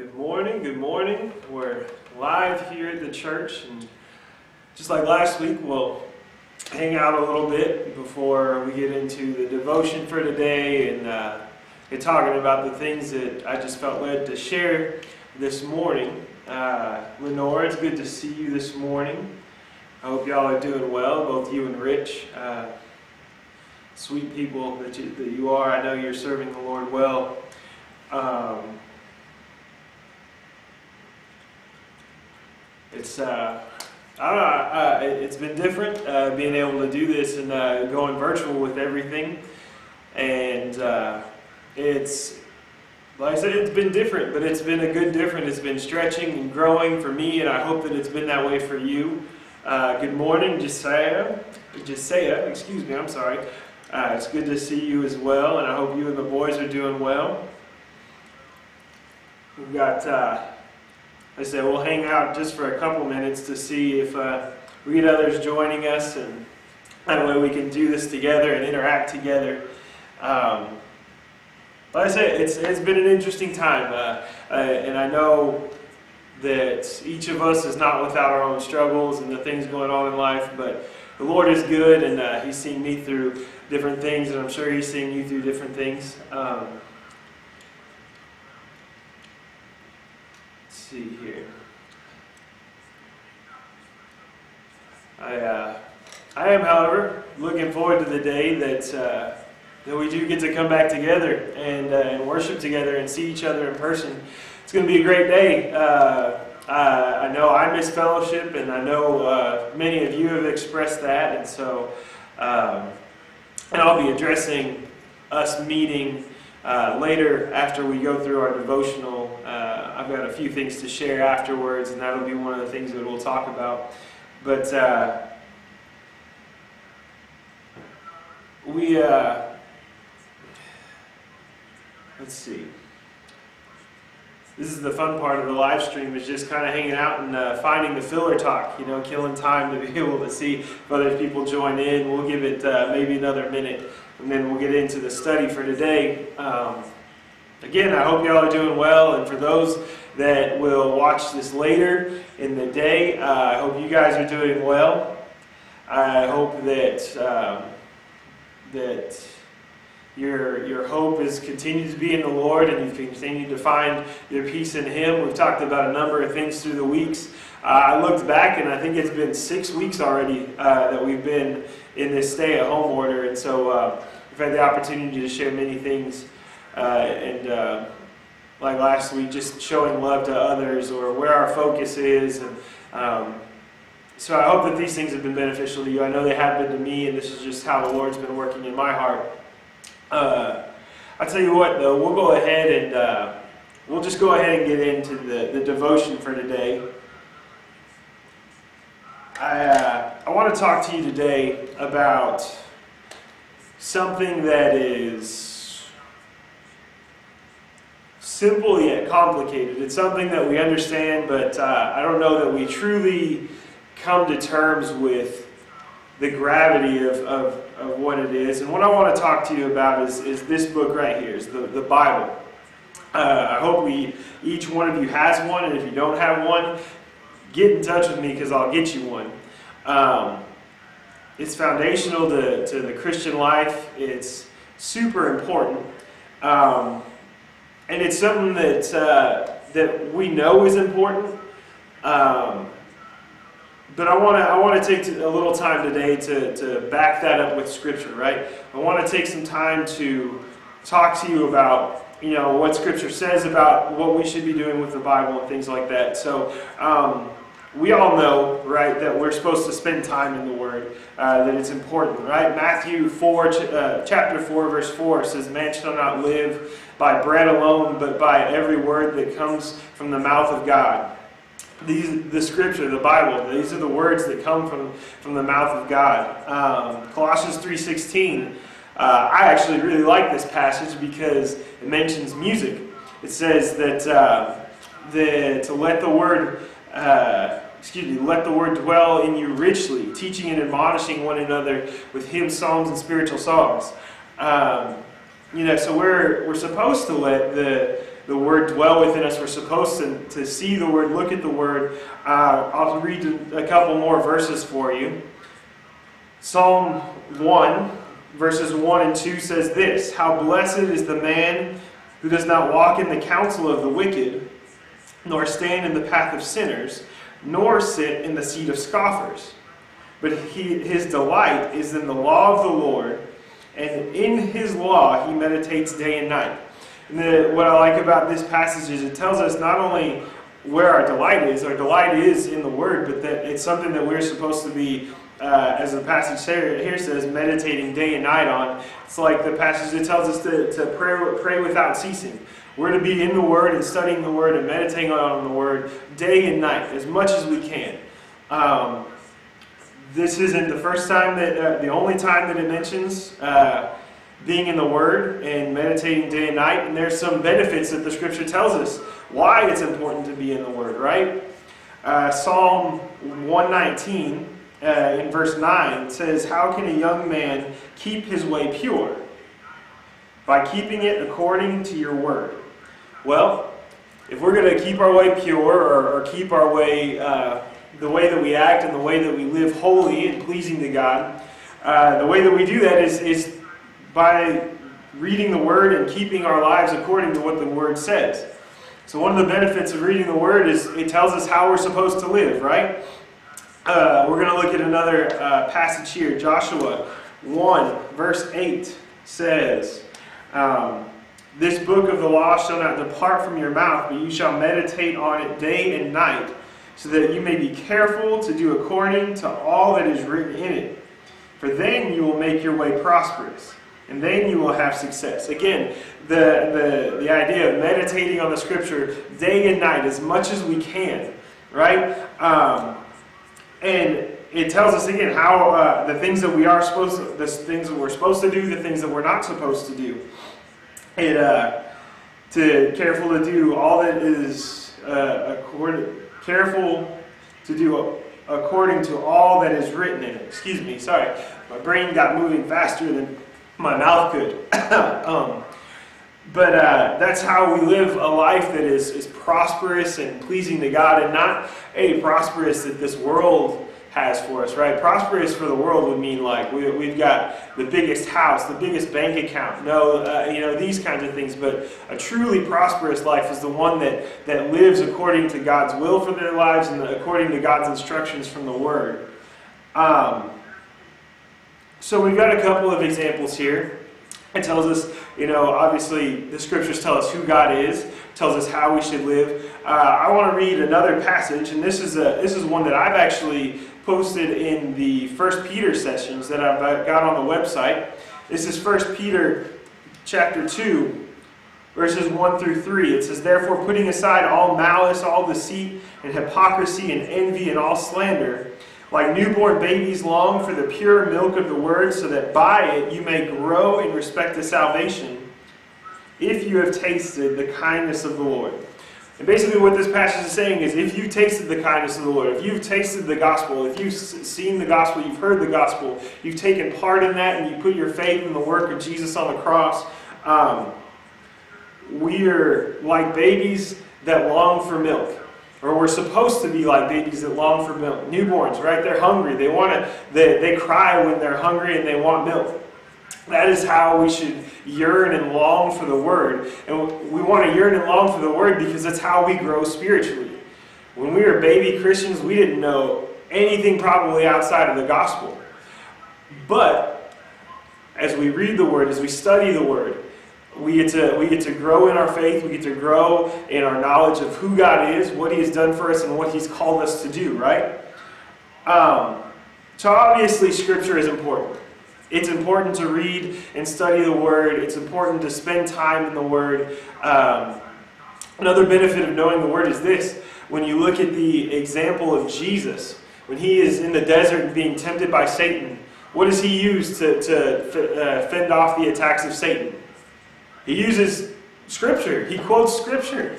Good morning, good morning. We're live here at the church, and just like last week, we'll hang out a little bit before we get into the devotion for today and get talking about the things that I just felt led to share this morning. Lenore, it's good to see you this morning. I hope y'all are doing well, both you and Rich. Sweet people that you are. I know you're serving the Lord well. It's it's been different being able to do this and going virtual with everything, and it's like I said, it's been different, but it's been a good different. It's been stretching and growing for me, and I hope that it's been that way for you. Good morning, Josiah, excuse me, I'm sorry. It's good to see you as well, and I hope you and the boys are doing well. We've got I said we'll hang out just for a couple minutes to see if we get others joining us, and that way we can do this together and interact together. Like I said, it's been an interesting time, and I know that each of us is not without our own struggles and the things going on in life, but the Lord is good, and He's seen me through different things, and I'm sure He's seen you through different things. See here. I am, however, looking forward to the day that we do get to come back together and worship together and see each other in person. It's going to be a great day. I know I miss fellowship, and I know many of you have expressed that, and so and I'll be addressing us meeting later after we go through our devotional. I've got a few things to share afterwards, and that'll be one of the things that we'll talk about. But let's see. This is the fun part of the live stream, is just kind of hanging out and finding the filler talk, killing time to be able to see if other people join in. We'll give it maybe another minute, and then we'll get into the study for today. Again, I hope y'all are doing well, and for those that will watch this later in the day, I hope you guys are doing well. I hope that that your hope is continued to be in the Lord, and you continue to find your peace in Him. We've talked about a number of things through the weeks. I looked back, and I think it's been 6 weeks already that we've been in this stay-at-home order, and so we've had the opportunity to share many things. And like last week, just showing love to others, or where our focus is. And so I hope that these things have been beneficial to you. I know they have been to me, and this is just how the Lord's been working in my heart. I'll tell you what, though, we'll go ahead and we'll just go ahead and get into the devotion for today. I want to talk to you today about something that is simple yet complicated. It's something that we understand, but I don't know that we truly come to terms with the gravity of what it is. And what I want to talk to you about is this book right here, is the Bible. I hope each one of you has one, and if you don't have one, get in touch with me, because I'll get you one. It's foundational to the Christian life. It's super important. And it's something that we know is important, but I want to take a little time today to back that up with Scripture, right? I want to take some time to talk to you about what Scripture says about what we should be doing with the Bible and things like that. So we all know, right, that we're supposed to spend time in the Word, that it's important, right? Matthew 4, chapter 4, verse 4 says, "Man shall not live by bread alone, but by every word that comes from the mouth of God." The Scripture, the Bible, these are the words that come from the mouth of God. Colossians 3:16. I actually really like this passage because it mentions music. It says that to let the word dwell in you richly, teaching and admonishing one another with hymns, psalms, and spiritual songs. So we're supposed to let the Word dwell within us. We're supposed to see the Word, look at the Word. I'll read a couple more verses for you. Psalm 1, verses 1 and 2 says this: "How blessed is the man who does not walk in the counsel of the wicked, nor stand in the path of sinners, nor sit in the seat of scoffers. But his delight is in the law of the Lord, and in his law he meditates day and night." And what I like about this passage is it tells us not only where our delight is in the Word, but that it's something that we're supposed to be, as the passage here says, meditating day and night on. It's like the passage that tells us to pray without ceasing. We're to be in the Word and studying the Word and meditating on the Word day and night as much as we can. This isn't the first time the only time that it mentions being in the Word and meditating day and night. And there's some benefits that the Scripture tells us why it's important to be in the Word, right? Psalm 119 in verse 9 says, "How can a young man keep his way pure? By keeping it according to your word." Well, if we're going to keep our way pure or keep our way, the way that we act and the way that we live holy and pleasing to God, the way that we do that is by reading the Word and keeping our lives according to what the Word says. So one of the benefits of reading the Word is it tells us how we're supposed to live, right? We're going to look at another passage here. Joshua 1 verse 8 says, "This book of the law shall not depart from your mouth, but you shall meditate on it day and night, so that you may be careful to do according to all that is written in it. For then you will make your way prosperous, and then you will have success." Again, the idea of meditating on the Scripture day and night as much as we can, right? And it tells us again how the things that we are supposed to, the things that we're supposed to do, the things that we're not supposed to do. Careful to do all that is careful to do according to all that is written in it. Excuse me, sorry, my brain got moving faster than my mouth could. But that's how we live a life that is prosperous and pleasing to God, and not prosperous that this world has for us, right? Prosperous for the world would mean like we've got the biggest house, the biggest bank account, these kinds of things. But a truly prosperous life is the one that lives according to God's will for their lives and according to God's instructions from the Word. So we've got a couple of examples here. It tells us, obviously the Scriptures tell us who God is, tells us how we should live. I want to read another passage, and this is one that I've actually posted in the 1 Peter sessions that I've got on the website. This is 1 Peter chapter 2, verses 1 through 3. It says, "Therefore, putting aside all malice, all deceit, and hypocrisy, and envy, and all slander, like newborn babies long for the pure milk of the Word, so that by it you may grow in respect to salvation, if you have tasted the kindness of the Lord." And basically what this passage is saying is, if you've tasted the kindness of the Lord, if you've tasted the gospel, if you've seen the gospel, you've heard the gospel, you've taken part in that, and you put your faith in the work of Jesus on the cross, we are like babies that long for milk. Or we're supposed to be like babies that long for milk. Newborns, right? They're hungry. They cry when they're hungry and they want milk. That is how we should yearn and long for the Word. And we want to yearn and long for the Word because that's how we grow spiritually. When we were baby Christians, we didn't know anything probably outside of the gospel. But as we read the Word, as we study the Word, we get to grow in our faith. We get to grow in our knowledge of who God is, what He has done for us, and what He's called us to do, right? So obviously Scripture is important. It's important to read and study the Word. It's important to spend time in the Word. Another benefit of knowing the Word is this. When you look at the example of Jesus, when He is in the desert being tempted by Satan, what does He use to fend off the attacks of Satan? He uses Scripture. He quotes Scripture.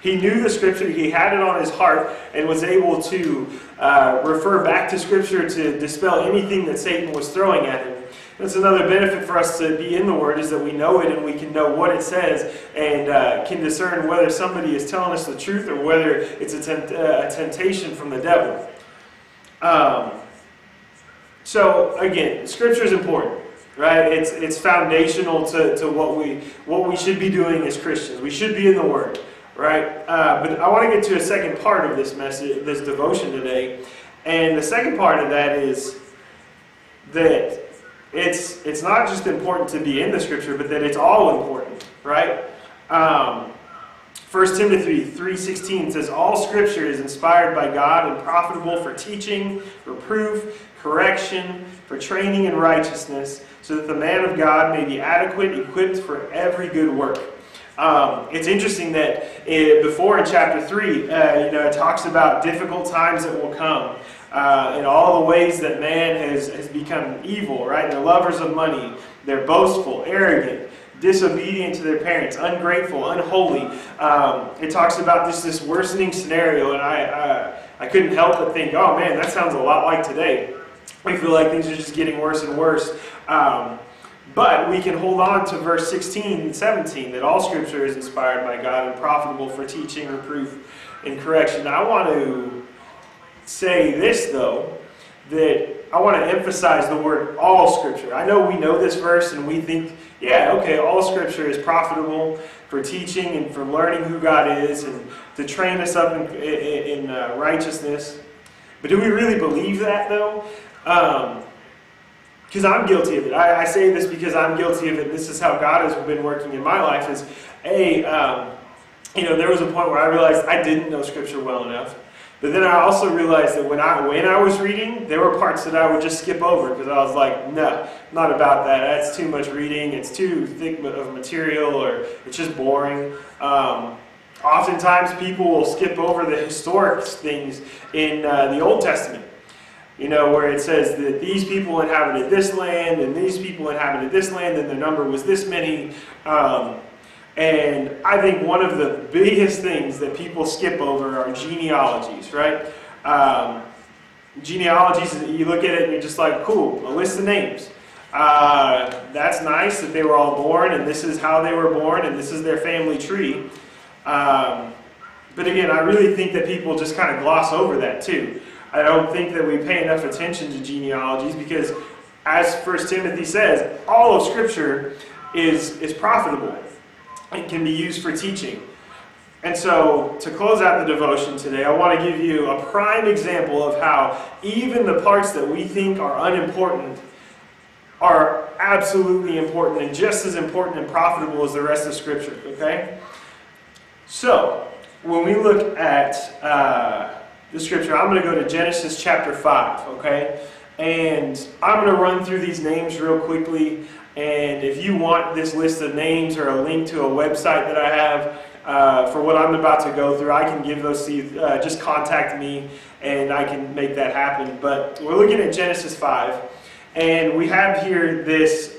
He knew the Scripture. He had it on his heart and was able to refer back to Scripture to dispel anything that Satan was throwing at him. That's another benefit for us to be in the Word, is that we know it and we can know what it says and can discern whether somebody is telling us the truth or whether it's a temptation from the devil. So again, Scripture is important, right? It's foundational to what we should be doing as Christians. We should be in the Word, right? But I want to get to a second part of this message, this devotion today, and the second part of that is that it's not just important to be in the Scripture, but that it's all important, right? 1 Timothy 3:16 says, "All Scripture is inspired by God and profitable for teaching, reproof, correction, for training in righteousness, so that the man of God may be adequate, equipped for every good work." It's interesting that before in chapter 3, it talks about difficult times that will come. And all the ways that man has become evil, right? They're lovers of money. They're boastful, arrogant, disobedient to their parents, ungrateful, unholy. It talks about this worsening scenario, and I couldn't help but think, oh man, that sounds a lot like today. We feel like things are just getting worse and worse. But we can hold on to verse 16 and 17, that all Scripture is inspired by God and profitable for teaching, reproof, and correction. Now, I want to say this, though, that I want to emphasize the word all Scripture. I know we know this verse and we think, yeah, okay, all Scripture is profitable for teaching and for learning who God is and to train us up in righteousness. But do we really believe that, though? Because I'm guilty of it. I say this because I'm guilty of it. This is how God has been working in my life. Is there was a point where I realized I didn't know Scripture well enough. But then I also realized that when I was reading, there were parts that I would just skip over because I was like, no, not about that. That's too much reading. It's too thick of material, or it's just boring. Oftentimes, people will skip over the historic things in the Old Testament. Where it says that these people inhabited this land, and these people inhabited this land, and the number was this many. And I think one of the biggest things that people skip over are genealogies, right? Genealogies, you look at it and you're just like, cool, a list of names. That's nice that they were all born, and this is how they were born, and this is their family tree. But again, I really think that people just kind of gloss over that too. I don't think that we pay enough attention to genealogies because, as 1 Timothy says, all of Scripture is profitable and can be used for teaching. And so, to close out the devotion today, I want to give you a prime example of how even the parts that we think are unimportant are absolutely important and just as important and profitable as the rest of Scripture, okay? So, when we look at the Scripture, I'm going to go to Genesis chapter 5, okay? And I'm going to run through these names real quickly. And if you want this list of names or a link to a website that I have for what I'm about to go through, I can give those to you. Just contact me and I can make that happen. But we're looking at Genesis 5. And we have here this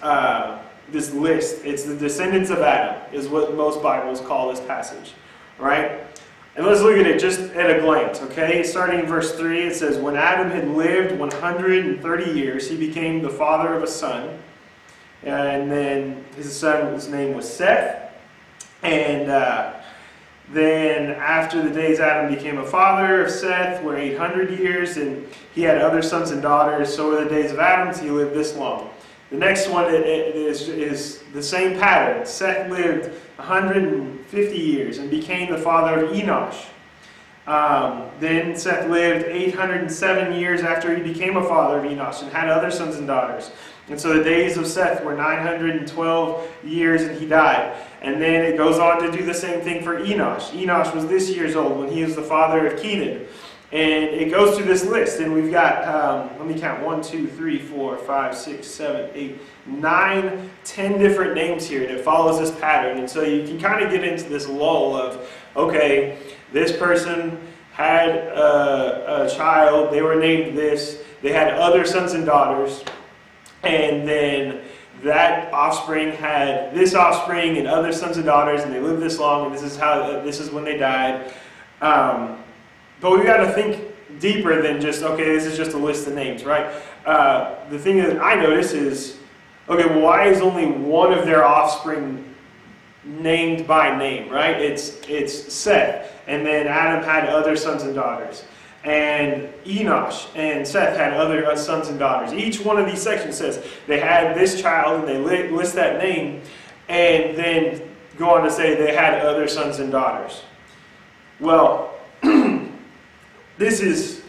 list. It's the descendants of Adam is what most Bibles call this passage, right? And let's look at it just at a glance, okay? Starting in verse 3, it says, "When Adam had lived 130 years, he became the father of a son. And then his name was Seth. And then after the days Adam became a father of Seth were 800 years, and he had other sons and daughters. So were the days of Adam, so he lived this long." The next one is the same pattern. Seth lived 150 years and became the father of Enosh. Then Seth lived 807 years after he became a father of Enosh and had other sons and daughters. And so the days of Seth were 912 years and he died. And then it goes on to do the same thing for Enosh. Enosh was this years old when he was the father of Kenan. And it goes through this list. And we've got, let me count, 1, 2, 3, 4, 5, 6, 7, 8, 9, 10 different names here that follows this pattern. And so you can kind of get into this lull of, okay, this person had a child, they were named this, they had other sons and daughters, and then that offspring had this offspring and other sons and daughters, and they lived this long, and this is when they died. But we've got to think deeper than just, okay, this is just a list of names, right? The thing that I notice is Okay, well, why is only one of their offspring named by name, right? It's Seth, and then Adam had other sons and daughters, and Enosh and Seth had other sons and daughters. Each one of these sections says they had this child, and they list that name, and then go on to say they had other sons and daughters. Well, this is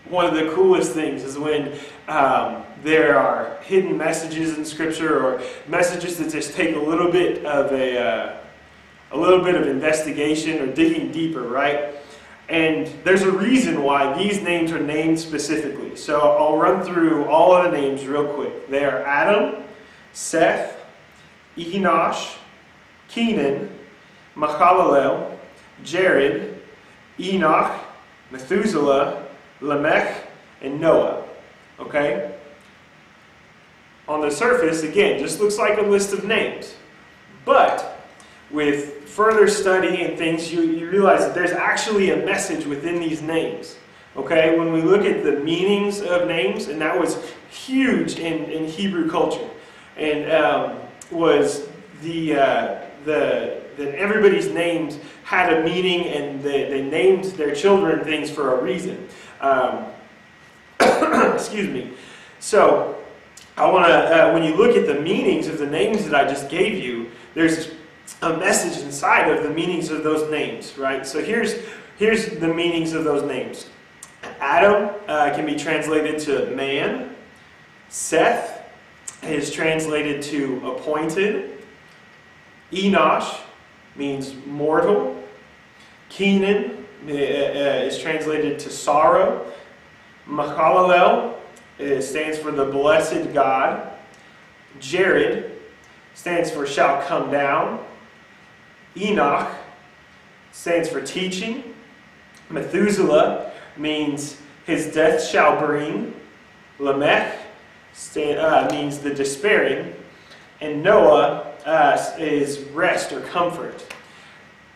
one of the coolest things is when there are hidden messages in Scripture, or messages that just take a little bit of investigation or digging deeper, right? And there's a reason why these names are named specifically. So I'll run through all of the names real quick. They are Adam, Seth, Enosh, Kenan, Mahalalel, Jared, Enoch, Methuselah, Lamech, and Noah. Okay? On the surface, again, just looks like a list of names. But with further study and things, you realize that there's actually a message within these names. Okay? When we look at the meanings of names, and that was huge in Hebrew culture, and was that everybody's names had a meaning, and they named their children things for a reason. Excuse me. So, I want to, when you look at the meanings of the names that I just gave you, there's a message inside of the meanings of those names, right? So here's the meanings of those names. Adam can be translated to man. Seth is translated to appointed. Enosh means mortal. Kenan is translated to sorrow. Mahalalel stands for the blessed God. Jared stands for shall come down. Enoch stands for teaching. Methuselah means his death shall bring. Lamech means the despairing. And Noah is rest or comfort.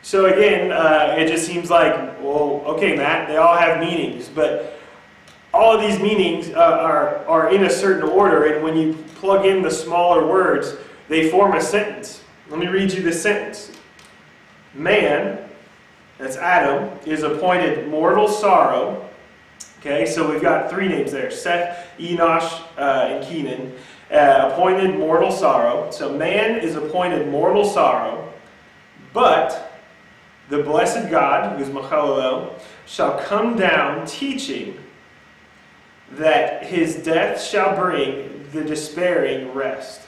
So again, it just seems like, well, okay, Matt, they all have meanings, but all of these meanings are in a certain order, and when you plug in the smaller words, they form a sentence. Let me read you this sentence. Man, that's Adam, is appointed mortal sorrow. Okay, so we've got three names there: Seth, Enosh, and Kenan. Appointed mortal sorrow. So man is appointed mortal sorrow, but the blessed God, who is Mahalalel, shall come down teaching that his death shall bring the despairing rest.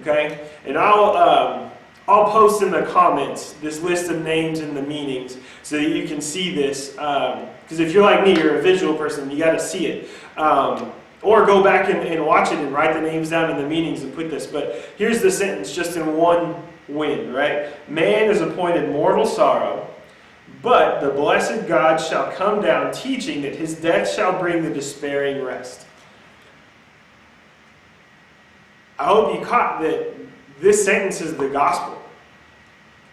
Okay? And I'll post in the comments this list of names and the meanings so that you can see this. Because if you're like me, you're a visual person, you got to see it. Or go back and watch it and write the names down and the meanings and put this. But here's the sentence just in one wind, right? Man is appointed mortal sorrow, but the blessed God shall come down teaching that his death shall bring the despairing rest. I hope you caught that this sentence is the gospel.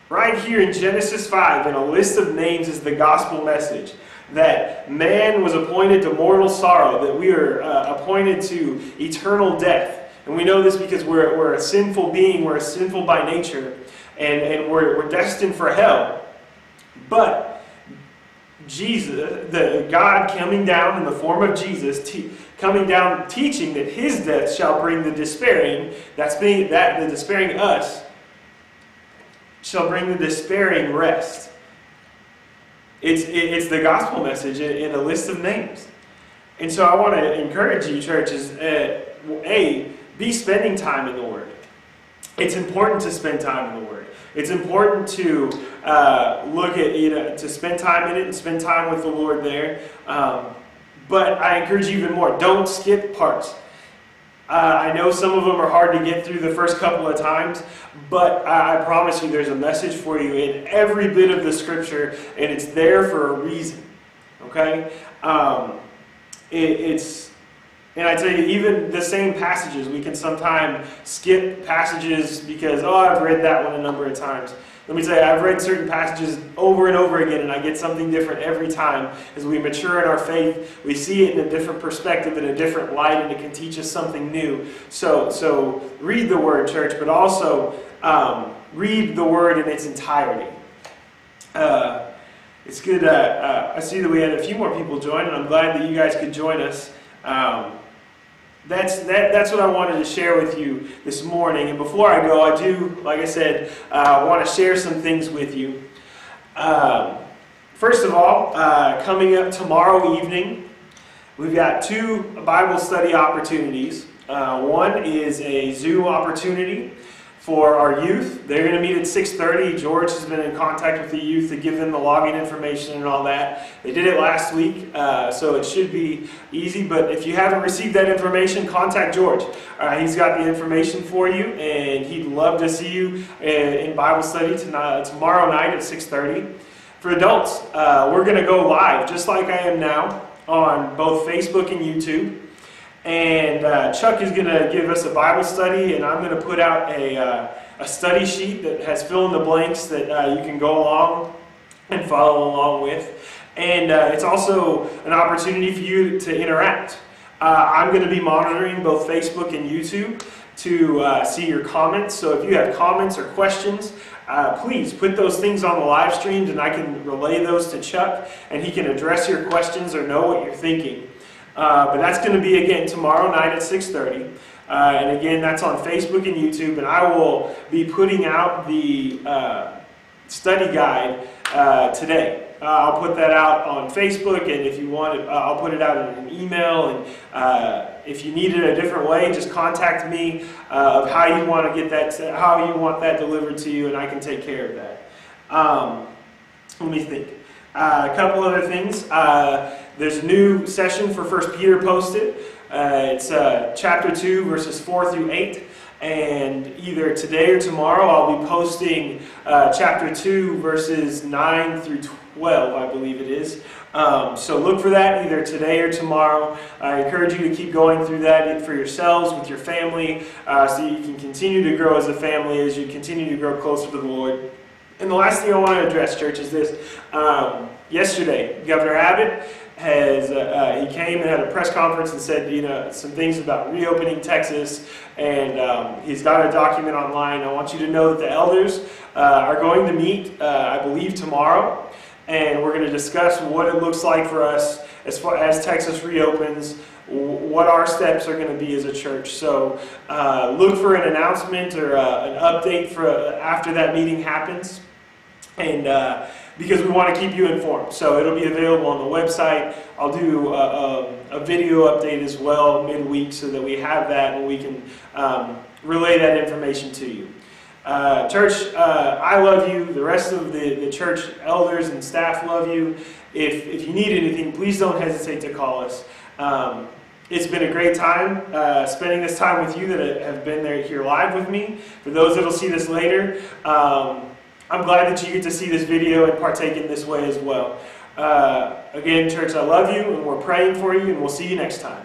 Right here in Genesis 5, in a list of names, is the gospel message. That man was appointed to mortal sorrow, that we are appointed to eternal death. And we know this because we're a sinful being, we're sinful by nature, and we're destined for hell. But Jesus, the God coming down in the form of Jesus, coming down teaching that his death shall bring the despairing, the despairing us, shall bring the despairing rest. It's the gospel message in a list of names. And so I want to encourage you, churches, be spending time in the Word. It's important to spend time in the Word. It's important to look at, to spend time in it and spend time with the Lord there. But I encourage you even more, don't skip parts. I know some of them are hard to get through the first couple of times, but I promise you there's a message for you in every bit of the Scripture, and it's there for a reason. Okay? And I tell you, even the same passages, we can sometimes skip passages because, I've read that one a number of times. Let me tell you, I've read certain passages over and over again, and I get something different every time. As we mature in our faith, we see it in a different perspective, in a different light, and it can teach us something new. So read the Word, church, but also read the Word in its entirety. It's good. I see that we had a few more people join, and I'm glad that you guys could join us. That's what I wanted to share with you this morning. And before I go, I do, like I said, want to share some things with you. First of all, coming up tomorrow evening, we've got 2 Bible study opportunities. One is a Zoom opportunity for our youth. They're going to meet at 6:30. George has been in contact with the youth to give them the login information and all that. They did it last week, so it should be easy. But if you haven't received that information, contact George. He's got the information for you, and he'd love to see you in Bible study tomorrow night at 6:30. For adults, we're going to go live, just like I am now, on both Facebook and YouTube. And Chuck is going to give us a Bible study, and I'm going to put out a study sheet that has fill in the blanks that you can go along and follow along with. And it's also an opportunity for you to interact. I'm going to be monitoring both Facebook and YouTube to see your comments. So if you have comments or questions, please put those things on the live streams, and I can relay those to Chuck, and he can address your questions or know what you're thinking. But that's going to be, again, tomorrow night at 6:30. And again, that's on Facebook and YouTube. And I will be putting out the study guide today. I'll put that out on Facebook, and if you want it, I'll put it out in an email. And if you need it a different way, just contact me of how you want to get that, how you want that delivered to you, and I can take care of that. Let me think. A couple other things. There's a new session for 1 Peter posted. It's chapter 2, verses 4 through 8. And either today or tomorrow I'll be posting chapter 2, verses 9 through 12, I believe it is. So look for that either today or tomorrow. I encourage you to keep going through that for yourselves, with your family, so you can continue to grow as a family as you continue to grow closer to the Lord. And the last thing I want to address, church, is this. Yesterday, Governor Abbott he came and had a press conference and said, some things about reopening Texas, and he's got a document online. I want you to know that the elders are going to meet, I believe, tomorrow, and we're going to discuss what it looks like for us as far as Texas reopens, what our steps are going to be as a church. So look for an announcement or an update for after that meeting happens, and because we want to keep you informed. So it'll be available on the website. I'll do a video update as well midweek so that we have that and we can relay that information to you. Church, I love you. The rest of the church elders and staff love you. If you need anything, please don't hesitate to call us. It's been a great time spending this time with you that have been there here live with me. For those that will see this later, I'm glad that you get to see this video and partake in this way as well. Again, church, I love you, and we're praying for you, and we'll see you next time.